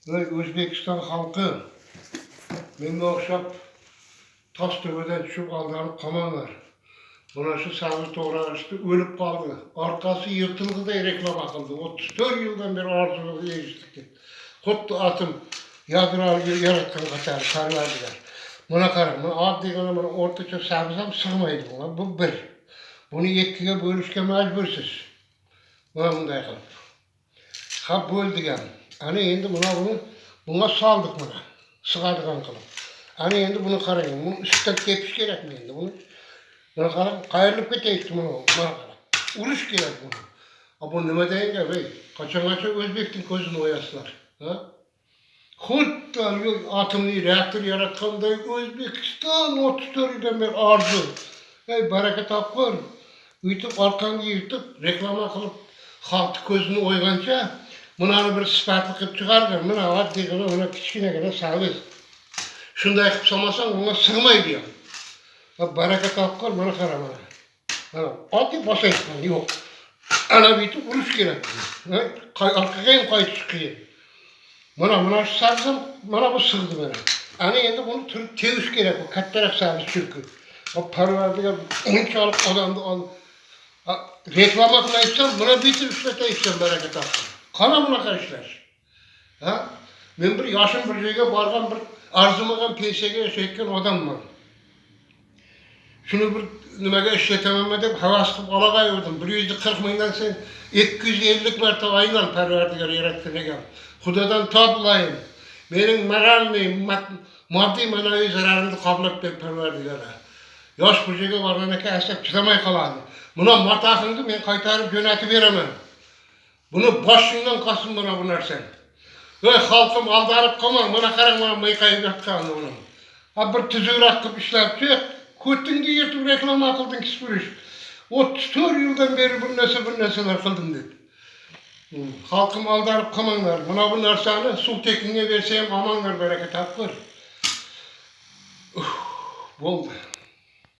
Özbekistan halkı menime okşap Taştöbe'den düşüp aldanıp kamanlar. Buna şu sağlık doğramıştı, ölüp kaldı. Arkası yırtıldı da reklam akıldı. 34 yıldan beri arzulu eriştik. Kutlu atım yadırar yaratkan kaçar, sarılardılar. Buna karım, buna adli bana ortaça sağlasam sığmaydı buna. Bu bir. Bunu ikiye bölüşke mecbursuz. Buna bunday kılıp. Ha böldügen. Hani endi buna saldık buna. Sıkadıgan kılıp. Hani endi bunu karayın. Bunu üstten tepiş gerek mi endi bunu? Buna karayın. Kayırılıp keteyikti bunu. Buna karayın. Uruş gerek bunu. Ha bu nime deyince bey. Kaçan Özbek'tin gözünü oyasılar. Ha? Hutlar atımlı reaktör yaratkanday Özbekistan 34 yıldan beri arzu. Hey bereket tapkır. Ütüp arkanı yırtıp reklama kılıp halkı gözünü oyganca buna bir sıfatlı kılıp çıkardı. Buna adli kılıp buna kiçkine kadar sağlıyız. Şunday kılıp samasan buna sığmayı diyor. Bereket tapkır bana karamana. Adli basa etmen yok. Ana bitip uruş gerek. Arkaya kayıt çıkıyor. Buna sarsam, buna bu sığdı bana. Hani endi bunu teviş gerek, bu kattaraq sarı çünkü. O parvardıga onçalık adamdı al. Reklama kılayıpsam, buna bitir üstleteyipsam bereket hakkı. Kana buna karışlar. Ha? Ben bir yaşım bir yerge bargan bir arzumagan PSG'ye sökken adamman. Şunu bir nimege işletemem edip havas kılıp alagayırdım. 140 mindən sen 250 mertebe ayılan parvardıga yarattığına gel. Hudadan toplayın. Benim moralni, maddi manevi zararımı kablap bir perverdigara. Yaş burcuga varganaka asap çıkamay kalandı. Buna matahındı men kaytarıp yönetip veremem. Bunu başından kasım buna bu narsen. Halkım aldanıp kalmam, buna karang bana mıykayıp yatkandı bunu. Ha bir tüzüğürak kıp işlep çık, köttüngü yırtıp reklama akıldın kispürüş. 34 yıldan beri bir neseler kıldım dedi. Halkım aldanıp kamanlar. Buna bu narsani su tekniğine verseyim amanlar bereket hakkır. Boldu.